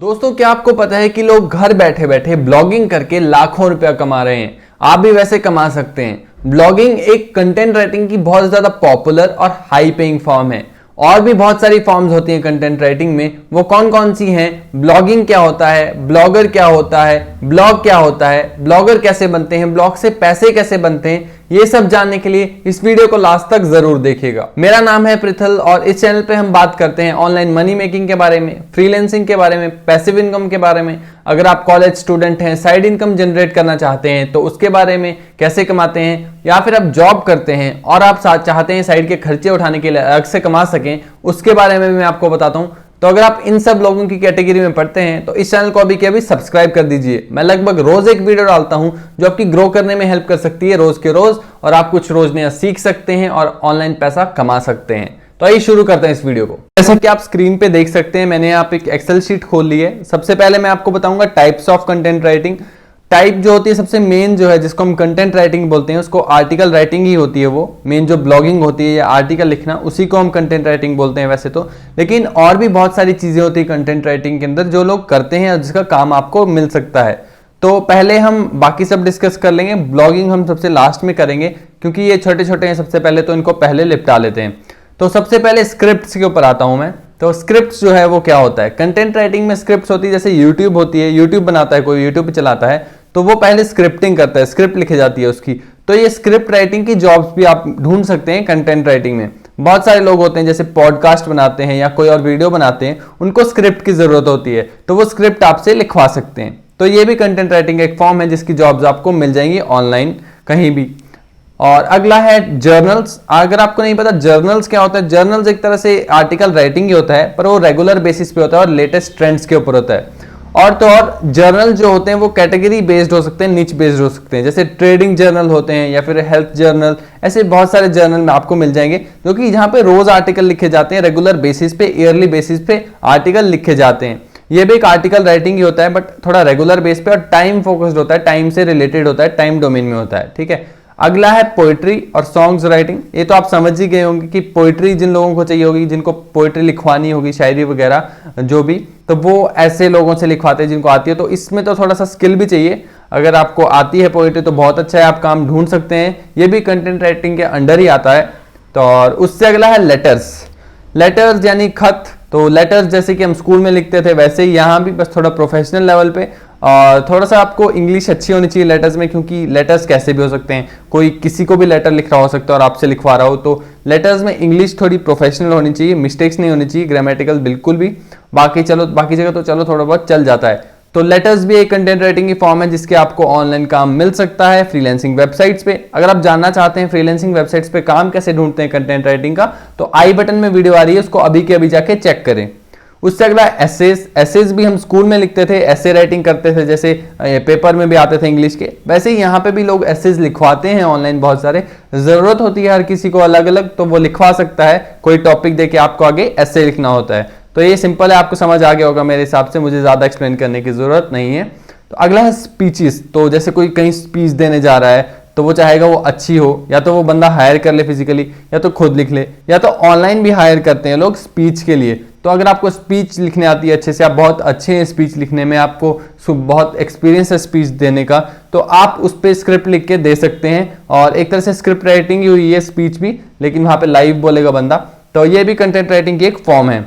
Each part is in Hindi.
दोस्तों, क्या आपको पता है कि लोग घर बैठे बैठे ब्लॉगिंग करके लाखों रुपया कमा रहे हैं। आप भी वैसे कमा सकते हैं। ब्लॉगिंग एक कंटेंट राइटिंग की बहुत ज्यादा पॉपुलर और हाई पेइंग फॉर्म है। और भी बहुत सारी फॉर्म्स होती हैं कंटेंट राइटिंग में। वो कौन कौन सी हैं? ब्लॉगिंग क्या होता है, ब्लॉगर क्या होता है, ब्लॉग क्या होता है, ब्लॉगर कैसे बनते हैं, ब्लॉग से पैसे कैसे बनते हैं, ये सब जानने के लिए इस वीडियो को लास्ट तक जरूर देखिएगा। मेरा नाम है पृथल और इस चैनल पे हम बात करते हैं ऑनलाइन मनी मेकिंग के बारे में, फ्रीलांसिंग के बारे में, पैसिव इनकम के बारे में। अगर आप कॉलेज स्टूडेंट हैं, साइड इनकम जनरेट करना चाहते हैं तो उसके बारे में, कैसे कमाते हैं, या फिर आप जॉब करते हैं और आप चाहते हैं साइड के खर्चे उठाने के लिए अलग से कमा सकें, उसके बारे में मैं आपको बताता हूं। तो अगर आप इन सब लोगों की कैटेगरी में पढ़ते हैं तो इस चैनल को अभी के अभी सब्सक्राइब कर दीजिए। मैं लगभग रोज एक वीडियो डालता हूं जो आपकी ग्रो करने में हेल्प कर सकती है रोज के रोज, और आप कुछ रोज नया सीख सकते हैं और ऑनलाइन पैसा कमा सकते हैं। तो आइए शुरू करते हैं इस वीडियो को। जैसा कि आप स्क्रीन पे देख सकते हैं, मैंने यहाँ पे एक एक्सेल शीट खोल ली है। सबसे पहले मैं आपको बताऊंगा types of content writing. Type जो होती है सबसे मेन जो है, जिसको हम कंटेंट राइटिंग बोलते हैं, उसको आर्टिकल राइटिंग ही होती है। वो मेन जो ब्लॉगिंग होती है या आर्टिकल लिखना, उसी को हम कंटेंट राइटिंग बोलते हैं वैसे तो। लेकिन और भी बहुत सारी चीजें होती है कंटेंट राइटिंग के अंदर जो लोग करते हैं और जिसका काम आपको मिल सकता है। तो पहले हम बाकी सब डिस्कस कर लेंगे। ब्लॉगिंग हम सबसे लास्ट में करेंगे क्योंकि ये छोटे छोटे हैं सबसे पहले, तो इनको पहले निपटा लेते हैं। तो सबसे पहले स्क्रिप्ट्स के ऊपर आता हूं मैं। तो स्क्रिप्ट्स जो है वो क्या होता है? कंटेंट राइटिंग में स्क्रिप्ट्स होती है, जैसे यूट्यूब होती है, यूट्यूब बनाता है कोई, यूट्यूब पे चलाता है तो वो पहले स्क्रिप्टिंग करता है, स्क्रिप्ट लिखी जाती है उसकी। तो ये स्क्रिप्ट राइटिंग की जॉब्स भी आप ढूंढ सकते हैं कंटेंट राइटिंग में। बहुत सारे लोग होते हैं जैसे पॉडकास्ट बनाते हैं या कोई और वीडियो बनाते हैं, उनको स्क्रिप्ट की जरूरत होती है, तो वो स्क्रिप्ट आपसे लिखवा सकते हैं। तो ये भी कंटेंट राइटिंग एक फॉर्म है जिसकी जॉब्स आपको मिल जाएंगी ऑनलाइन कहीं भी। और अगला है जर्नल्स। अगर आपको नहीं पता जर्नल्स क्या होता है, जर्नल्स एक तरह से आर्टिकल राइटिंग ही होता है, पर वो रेगुलर बेसिस पे होता है और लेटेस्ट ट्रेंड्स के ऊपर होता है। और तो और जर्नल जो होते हैं वो कैटेगरी बेस्ड हो सकते हैं, निच बेस्ड हो सकते हैं। जैसे ट्रेडिंग जर्नल होते हैं या फिर हेल्थ जर्नल, ऐसे बहुत सारे जर्नल में आपको मिल जाएंगे जो कि जहां पे रोज आर्टिकल लिखे जाते हैं, रेगुलर बेसिस पे, ईयरली बेसिस पे आर्टिकल लिखे जाते हैं। ये भी एक आर्टिकल राइटिंग ही होता है, बट थोड़ा रेगुलर बेस पे और टाइम फोकस्ड होता है, टाइम से रिलेटेड होता है, टाइम डोमेन में होता है। ठीक है। अगला है पोइट्री और सॉन्ग्स राइटिंग। ये तो आप समझ ही गए होंगे कि पोइट्री जिन लोगों को चाहिए होगी, जिनको पोइट्री लिखवानी होगी, शायरी वगैरह जो भी, तो वो ऐसे लोगों से लिखवाते हैं जिनको आती है। तो इसमें तो थोड़ा सा स्किल भी चाहिए। अगर आपको आती है पोइट्री तो बहुत अच्छा है, आप काम ढूंढ सकते हैं। ये भी कंटेंट राइटिंग के अंडर ही आता है। तो और उससे अगला है लेटर्स। लेटर्स यानी खत। तो लेटर्स जैसे कि हम स्कूल में लिखते थे वैसे ही यहाँ भी, बस थोड़ा प्रोफेशनल लेवल पे। और थोड़ा सा आपको इंग्लिश अच्छी होनी चाहिए लेटर्स में, क्योंकि लेटर्स कैसे भी हो सकते हैं, कोई किसी को भी लेटर लिख रहा हो सकता है और आपसे लिखवा रहा हो। तो लेटर्स में इंग्लिश थोड़ी प्रोफेशनल होनी चाहिए, मिस्टेक्स नहीं होनी चाहिए, ग्रामेटिकल बिल्कुल भी। बाकी जगह तो चलो थोड़ा बहुत चल जाता है। तो लेटर्स भी एक कंटेंट राइटिंग की फॉर्म है जिसके आपको ऑनलाइन काम मिल सकता है फ्रीलांसिंग वेबसाइट्स पे। अगर आप जानना चाहते हैं फ्रीलांसिंग वेबसाइट्स पे काम कैसे ढूंढते हैं कंटेंट राइटिंग का, तो आई बटन में वीडियो आ रही है, उसको अभी के अभी जाके चेक करें। उससे अगला एसेज। एसेज भी हम स्कूल में लिखते थे, एसे राइटिंग करते थे, जैसे पेपर में भी आते थे इंग्लिश के, वैसे ही यहाँ पे भी लोग एसेज लिखवाते हैं ऑनलाइन। बहुत सारे जरूरत होती है हर किसी को अलग अलग, तो वो लिखवा सकता है। कोई टॉपिक देके आपको आगे एसे लिखना होता है। तो ये सिंपल है, आपको समझ आ गया होगा मेरे हिसाब से, मुझे ज्यादा एक्सप्लेन करने की जरूरत नहीं है। तो अगला है स्पीचेस। तो जैसे कोई कहीं स्पीच देने जा रहा है तो वो चाहेगा वो अच्छी हो, या तो वो बंदा हायर कर ले फिजिकली, या तो खुद लिख ले, या तो ऑनलाइन भी हायर करते हैं लोग स्पीच के लिए। तो अगर आपको स्पीच लिखने आती है अच्छे से, आप बहुत अच्छे हैं स्पीच लिखने में, आपको बहुत एक्सपीरियंस है स्पीच देने का, तो आप उस पर स्क्रिप्ट लिख के दे सकते हैं। और एक तरह से स्क्रिप्ट राइटिंग ही हुई है स्पीच भी, लेकिन वहां पे लाइव बोलेगा बंदा। तो ये भी कंटेंट राइटिंग की एक फॉर्म है।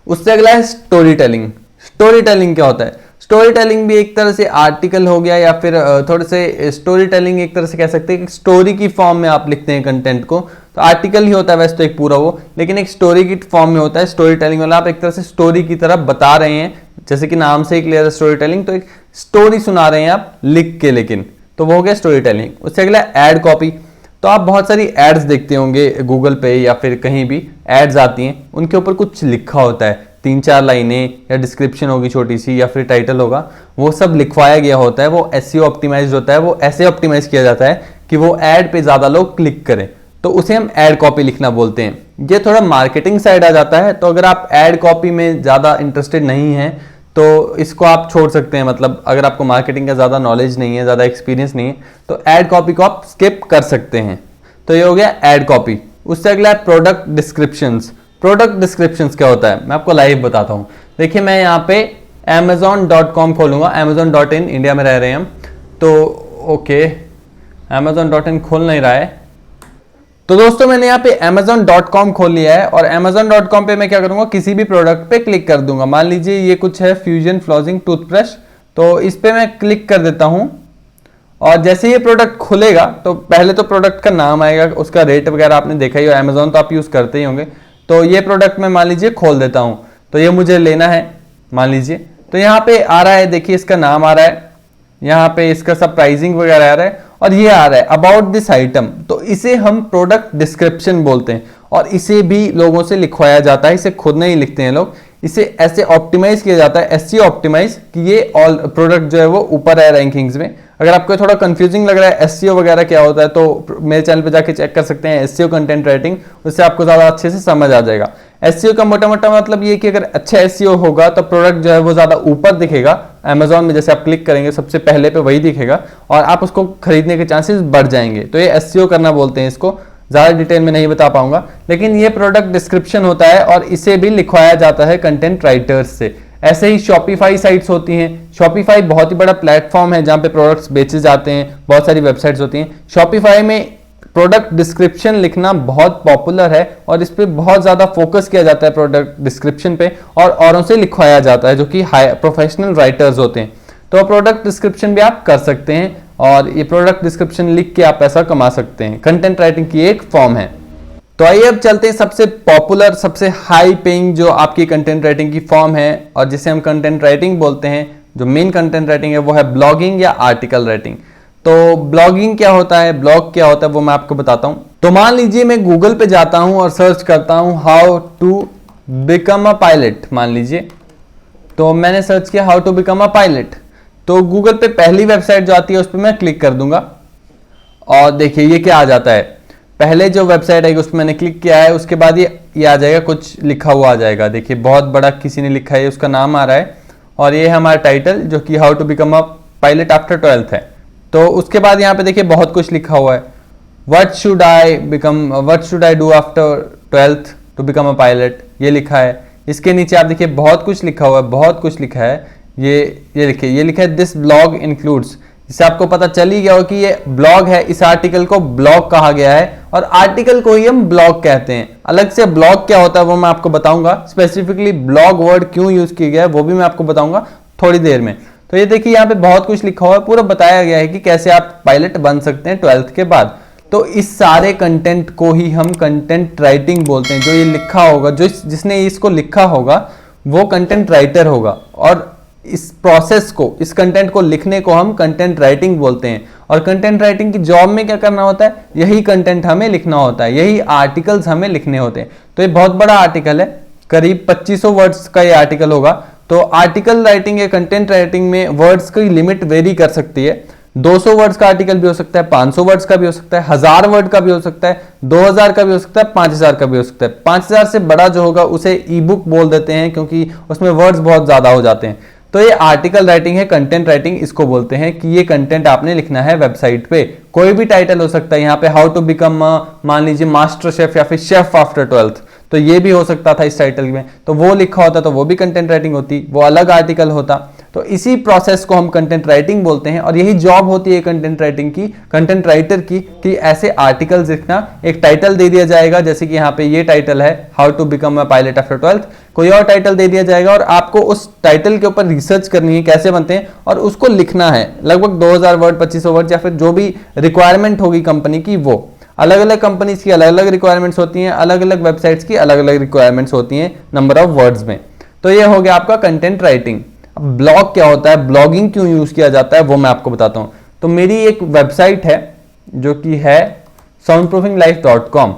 उससे अगला है स्टोरी टेलिंग। स्टोरी टेलिंग क्या होता है? स्टोरी टेलिंग भी एक तरह से आर्टिकल हो गया, या फिर थोड़े से स्टोरी टेलिंग एक तरह से कह सकते हैं कि स्टोरी की फॉर्म में आप लिखते हैं कंटेंट को। तो आर्टिकल ही होता है वैसे तो एक पूरा वो, लेकिन एक स्टोरी की फॉर्म में होता है स्टोरी टेलिंग वाला। आप एक तरह से स्टोरी की तरफ बता रहे हैं, जैसे कि नाम से ही क्लियर है स्टोरी टेलिंग, तो एक स्टोरी सुना रहे हैं आप लिख के, लेकिन तो वो हो गया स्टोरी टेलिंग। उससे अगला एड कॉपी। तो आप बहुत सारी एड्स देखते होंगे गूगल पे या फिर कहीं भी एड्स आती हैं, उनके ऊपर कुछ लिखा होता है, 3-4 लाइनें या डिस्क्रिप्शन होगी छोटी सी, या फिर टाइटल होगा, वो सब लिखवाया गया होता है। वो एसईओ ऑप्टिमाइज्ड होता है, वो ऐसे ऑप्टिमाइज किया जाता है कि वो एड पे ज्यादा लोग क्लिक करें, तो उसे हम एड कॉपी लिखना बोलते हैं। ये थोड़ा मार्केटिंग साइड आ जाता है, तो अगर आप एड कॉपी में ज्यादा इंटरेस्टेड नहीं है तो इसको आप छोड़ सकते हैं। मतलब अगर आपको मार्केटिंग का ज्यादा नॉलेज नहीं है, ज्यादा एक्सपीरियंस नहीं है, तो एड कॉपी को आप स्किप कर सकते हैं। तो ये हो गया एड कॉपी। उससे अगला है प्रोडक्ट डिस्क्रिप्शंस। प्रोडक्ट डिस्क्रिप्शंस क्या होता है मैं आपको लाइव बताता हूँ। देखिए मैं यहाँ पे amazon.com खोलूंगा, amazon.in, इंडिया में रह रहे हैं हम तो। ओके, amazon.in खोल नहीं रहा है। तो दोस्तों मैंने यहाँ पे amazon.com खोल लिया है और amazon.com पे मैं क्या करूंगा, किसी भी प्रोडक्ट पे क्लिक कर दूंगा। मान लीजिए ये कुछ है फ्यूजन फ्लॉसिंग टूथब्रश, तो इस पे मैं क्लिक कर देता हूं और जैसे ये प्रोडक्ट खुलेगा तो पहले तो प्रोडक्ट का नाम आएगा, उसका रेट वगैरह आपने देखा ही हो, अमेजोन तो आप यूज करते ही होंगे। तो ये प्रोडक्ट मैं मान लीजिए खोल देता हूं, तो ये मुझे लेना है मान लीजिए। तो यहाँ पे आ रहा है, देखिए इसका नाम आ रहा है, यहाँ पे इसका सब प्राइसिंग वगैरह आ रहा है और ये आ रहा है अबाउट दिस आइटम। तो इसे हम प्रोडक्ट डिस्क्रिप्शन बोलते हैं और इसे भी लोगों से लिखवाया जाता है, इसे खुद नहीं लिखते हैं लोग, इसे ऐसे ऑप्टिमाइज किया जाता है, एसईओ ऑप्टिमाइज, कि ये ऑल प्रोडक्ट जो है वो ऊपर है रैंकिंग्स में। अगर आपको थोड़ा कंफ्यूजिंग लग रहा है एसईओ वगैरह क्या होता है तो मेरे चैनल पे जाके चेक कर सकते हैं, एसईओ कंटेंट राइटिंग, उससे आपको ज्यादा अच्छे से समझ आ जाएगा। एसईओ का मोटा मोटा मतलब ये कि अगर अच्छा एसईओ होगा तो प्रोडक्ट जो है वो ज्यादा ऊपर दिखेगा अमेजोन में, जैसे आप क्लिक करेंगे सबसे पहले पे वही दिखेगा और आप उसको खरीदने के चांसेस बढ़ जाएंगे। तो ये एसईओ करना बोलते हैं इसको, ज्यादा डिटेल में नहीं बता पाऊंगा, लेकिन ये प्रोडक्ट डिस्क्रिप्शन होता है और इसे भी लिखवाया जाता है कंटेंट राइटर्स से। ऐसे ही शॉपिफाई साइट्स होती हैं, शॉपिफाई बहुत ही बड़ा प्लेटफॉर्म है जहां पे प्रोडक्ट्स बेचे जाते हैं, बहुत सारी वेबसाइट्स होती हैं। शॉपिफाई में प्रोडक्ट डिस्क्रिप्शन लिखना बहुत पॉपुलर है और इस पे बहुत ज़्यादा फोकस किया जाता है प्रोडक्ट डिस्क्रिप्शन पे, और औरों से लिखवाया जाता है जो कि हाई प्रोफेशनल राइटर्स होते हैं। तो प्रोडक्ट डिस्क्रिप्शन भी आप कर सकते हैं और ये प्रोडक्ट डिस्क्रिप्शन लिख के आप पैसा कमा सकते हैं, कंटेंट राइटिंग की एक फॉर्म है। तो आइए अब चलते हैं सबसे पॉपुलर, सबसे हाई पेइंग जो आपकी कंटेंट राइटिंग की फॉर्म है और जिसे हम कंटेंट राइटिंग बोलते हैं, जो मेन कंटेंट राइटिंग है वो है ब्लॉगिंग या आर्टिकल राइटिंग। तो ब्लॉगिंग क्या होता है, ब्लॉग क्या होता है, वो मैं आपको बताता हूं। तो मान लीजिए मैं गूगल पे जाता हूं और सर्च करता हूं how to become a pilot, मान लीजिए। तो मैंने सर्च किया how to become a pilot, तो गूगल पे पहली वेबसाइट जो आती है उस पर मैं क्लिक कर दूंगा और देखिए ये क्या आ जाता है। पहले जो वेबसाइट आएगी उस पर मैंने क्लिक किया है, उसके बाद ये आ जाएगा, कुछ लिखा हुआ आ जाएगा, देखिए बहुत बड़ा किसी ने लिखा है, उसका नाम आ रहा है और ये है हमारा टाइटल जो कि how to become a pilot after 12th है। तो उसके बाद यहाँ पे देखिए बहुत कुछ लिखा हुआ है, what should I do after 12th to become a pilot, ये लिखा है। इसके नीचे आप देखिए बहुत कुछ लिखा हुआ है, बहुत कुछ लिखा है, ये लिखिए, ये लिखा है दिस ब्लॉग इंक्लूड्स, इससे आपको पता चल ही गया हो कि ये ब्लॉग है, इस आर्टिकल को ब्लॉग कहा गया है और आर्टिकल को ही हम ब्लॉग कहते हैं। अलग से ब्लॉग क्या होता है वो मैं आपको बताऊंगा, स्पेसिफिकली ब्लॉग वर्ड क्यों यूज किया गया है वो भी मैं आपको बताऊंगा थोड़ी देर में। तो ये देखिए यहाँ पे बहुत कुछ लिखा हुआ है, पूरा बताया गया है कि कैसे आप पायलट बन सकते हैं 12th के बाद। तो इस सारे कंटेंट को ही हम कंटेंट राइटिंग बोलते हैं। जो ये लिखा होगा, जिसने इसको लिखा होगा वो कंटेंट राइटर होगा और इस प्रोसेस को, इस कंटेंट को लिखने को हम कंटेंट राइटिंग बोलते हैं। और कंटेंट राइटिंग की जॉब में क्या करना होता है, यही कंटेंट हमें लिखना होता है, यही आर्टिकल्स हमें लिखने होते हैं। तो ये बहुत बड़ा आर्टिकल है, करीब 2500 वर्ड्स का ये आर्टिकल होगा। तो आर्टिकल राइटिंग या कंटेंट राइटिंग में वर्ड्स की लिमिट वेरी कर सकती है, 200 वर्ड्स का आर्टिकल भी हो सकता है, 500 वर्ड्स का भी हो सकता है, 1000 वर्ड का भी हो सकता है, 2000 का भी हो सकता है, 5000 का भी हो सकता है। 5000 से बड़ा जो होगा उसे ई बुक बोल देते हैं क्योंकि उसमें वर्ड्स बहुत ज्यादा हो जाते हैं। तो ये आर्टिकल राइटिंग है, कंटेंट राइटिंग इसको बोलते हैं कि ये कंटेंट आपने लिखना है वेबसाइट पे। कोई भी टाइटल हो सकता है, यहाँ पे हाउ टू बिकम मान लीजिए मास्टर शेफ या फिर शेफ आफ्टर 12th, तो ये भी हो सकता था इस टाइटल में, तो वो लिखा होता तो वो भी कंटेंट राइटिंग होती, वो अलग आर्टिकल होता। तो इसी प्रोसेस को हम कंटेंट राइटिंग बोलते हैं और यही जॉब होती है कंटेंट राइटिंग की, कंटेंट राइटर की, कि ऐसे आर्टिकल्स लिखना। एक टाइटल दे दिया जाएगा, जैसे कि यहाँ पे ये टाइटल है how to become a pilot after 12th, कोई और टाइटल दे दिया जाएगा और आपको उस टाइटल के ऊपर रिसर्च करनी है कैसे बनते हैं और उसको लिखना है। लगभग 2000 वर्ड, 2500 वर्ड या फिर जो भी रिक्वायरमेंट होगी कंपनी की, वो अलग अलग कंपनीज की अलग अलग रिक्वायरमेंट्स होती हैं, अलग अलग वेबसाइट्स की अलग अलग रिक्वायरमेंट्स होती हैं नंबर ऑफ वर्ड्स में। तो ये हो गया आपका कंटेंट राइटिंग। अब ब्लॉग क्या होता है, ब्लॉगिंग क्यों यूज किया जाता है वो मैं आपको बताता हूं। तो मेरी एक वेबसाइट है जो कि है soundproofinglife.com,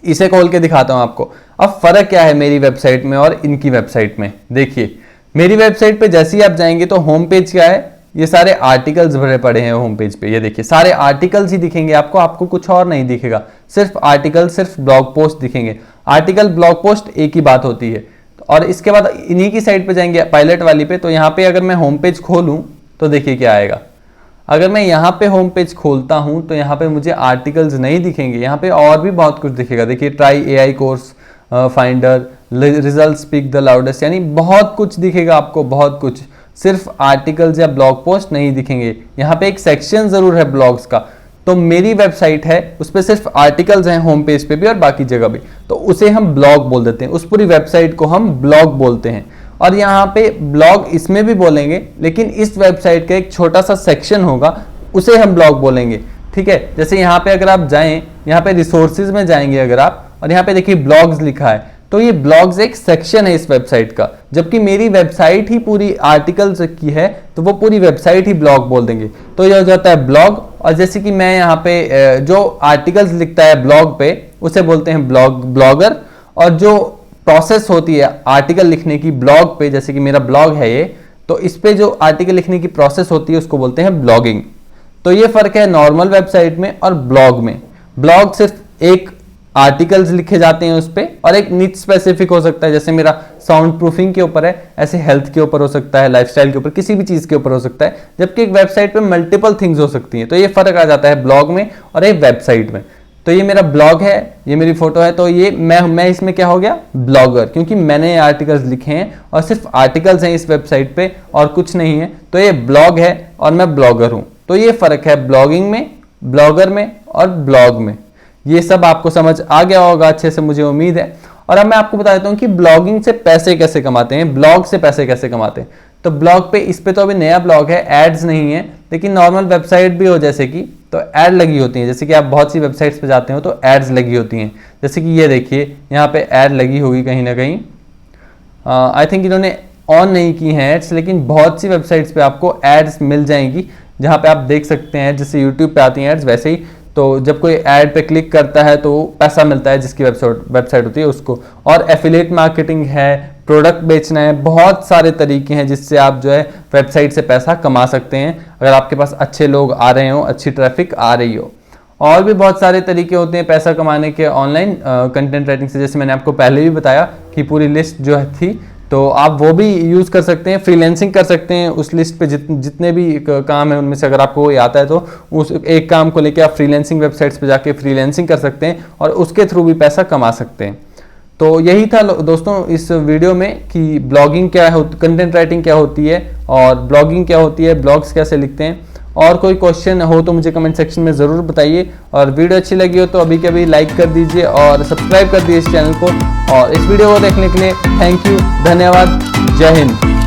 इसे खोल के दिखाता हूं आपको। अब फर्क क्या है मेरी वेबसाइट में और इनकी वेबसाइट में, देखिए मेरी वेबसाइट पे जैसे ही आप जाएंगे तो होम पेज क्या है, ये सारे आर्टिकल्स भरे पड़े हैं होम पेज पे। ये देखिए सारे आर्टिकल्स ही दिखेंगे आपको कुछ और नहीं दिखेगा, सिर्फ आर्टिकल, सिर्फ ब्लॉग पोस्ट दिखेंगे। आर्टिकल, ब्लॉग पोस्ट एक ही बात होती है। और इसके बाद इन्हीं की साइट पे जाएंगे पायलट वाली पे, तो यहाँ पे अगर मैं होम पेज खोलूं तो देखिए क्या आएगा। अगर मैं यहाँ पे होम पेज खोलता हूं तो यहाँ पे मुझे आर्टिकल्स नहीं दिखेंगे, यहाँ पे और भी बहुत कुछ दिखेगा। देखिए try AI course, finder, result speak the loudest, यानी बहुत कुछ दिखेगा आपको, बहुत कुछ। सिर्फ आर्टिकल्स या ब्लॉग पोस्ट नहीं दिखेंगे। यहाँ पे एक सेक्शन जरूर है ब्लॉग्स का, तो मेरी वेबसाइट है उस पर सिर्फ आर्टिकल्स हैं होम पेज पे भी और बाकी जगह भी, तो उसे हम ब्लॉग बोल देते हैं। उस पूरी वेबसाइट को हम ब्लॉग बोलते हैं। और यहाँ पे ब्लॉग इसमें भी बोलेंगे, लेकिन इस वेबसाइट का एक छोटा सा सेक्शन होगा, उसे हम ब्लॉग बोलेंगे। ठीक है, जैसे यहाँ पे अगर आप जाएं, यहाँ पे रिसोर्सेज में जाएंगे अगर आप, और यहाँ पे देखिए ब्लॉग्स लिखा है, तो ये ब्लॉग्स एक सेक्शन है इस वेबसाइट का। जबकि मेरी वेबसाइट ही पूरी आर्टिकल्स की है, तो वो पूरी वेबसाइट ही ब्लॉग बोल देंगे। तो यह हो जाता है ब्लॉग। और जैसे कि मैं यहाँ पे जो आर्टिकल्स लिखता है ब्लॉग पे, उसे बोलते हैं ब्लॉगर। और जो प्रोसेस होती है आर्टिकल लिखने की ब्लॉग पे, जैसे कि मेरा ब्लॉग है ये, तो इस पे जो आर्टिकल लिखने की प्रोसेस होती है उसको बोलते हैं ब्लॉगिंग। तो ये फर्क है नॉर्मल वेबसाइट में और ब्लॉग में। ब्लॉग सिर्फ एक आर्टिकल्स लिखे जाते हैं उस पे, और एक निच स्पेसिफिक हो सकता है, जैसे मेरा साउंड प्रूफिंग के ऊपर है, ऐसे हेल्थ के ऊपर हो सकता है, लाइफस्टाइल के ऊपर, किसी भी चीज के ऊपर हो सकता है। जबकि एक वेबसाइट पे मल्टीपल थिंग्स हो सकती हैं। तो ये फर्क आ जाता है ब्लॉग में और एक वेबसाइट में। तो ये मेरा ब्लॉग है, ये मेरी फोटो है, तो ये मैं इसमें क्या हो गया, ब्लॉगर, क्योंकि मैंने आर्टिकल्स लिखे हैं और सिर्फ आर्टिकल्स हैं इस वेबसाइट पे और कुछ नहीं है। तो ये ब्लॉग है और मैं ब्लॉगर हूं। तो ये फर्क है ब्लॉगिंग में, ब्लॉगर में और ब्लॉग में। ये सब आपको समझ आ गया होगा अच्छे से, मुझे उम्मीद है। और अब मैं आपको बता देता हूँ कि ब्लॉगिंग से पैसे कैसे कमाते हैं, ब्लॉग से पैसे कैसे कमाते हैं। तो ब्लॉग पे, इस पे तो अभी नया ब्लॉग है, एड्स नहीं है, लेकिन नॉर्मल वेबसाइट भी हो जैसे कि, तो ऐड लगी होती है। जैसे कि आप बहुत सी वेबसाइट्स पे जाते हो तो एड्स लगी होती हैं। जैसे कि ये देखिए यहाँ पे ऐड लगी होगी कहीं ना कहीं, आई थिंक इन्होंने ऑन नहीं की हैं एड्स, लेकिन बहुत सी वेबसाइट्स पे आपको एड्स मिल जाएंगी जहाँ पे आप देख सकते हैं। जैसे यूट्यूब पे आती हैं एड्स, वैसे ही तो जब कोई ऐड पे क्लिक करता है तो पैसा मिलता है जिसकी वेबसाइट होती है उसको। और एफिलिएट मार्केटिंग है, प्रोडक्ट बेचना है, बहुत सारे तरीके हैं जिससे आप जो है वेबसाइट से पैसा कमा सकते हैं, अगर आपके पास अच्छे लोग आ रहे हो, अच्छी ट्रैफिक आ रही हो। और भी बहुत सारे तरीके होते हैं पैसा कमाने के ऑनलाइन कंटेंट राइटिंग से, जैसे मैंने आपको पहले भी बताया कि पूरी लिस्ट जो थी, तो आप वो भी यूज़ कर सकते हैं। फ्रीलांसिंग कर सकते हैं उस लिस्ट पे, जितने भी काम है उनमें से अगर आपको कोई आता है तो उस एक काम को लेकर आप फ्रीलांसिंग वेबसाइट्स पे जाके फ्रीलांसिंग कर सकते हैं और उसके थ्रू भी पैसा कमा सकते हैं। तो यही था दोस्तों इस वीडियो में कि ब्लॉगिंग क्या है, कंटेंट राइटिंग क्या होती है और ब्लॉगिंग क्या होती है, ब्लॉग्स कैसे लिखते हैं। और कोई क्वेश्चन हो तो मुझे कमेंट सेक्शन में ज़रूर बताइए। और वीडियो अच्छी लगी हो तो अभी के अभी लाइक कर दीजिए और सब्सक्राइब कर दीजिए इस चैनल को। और इस वीडियो को देखने के लिए थैंक यू, धन्यवाद, जय हिंद।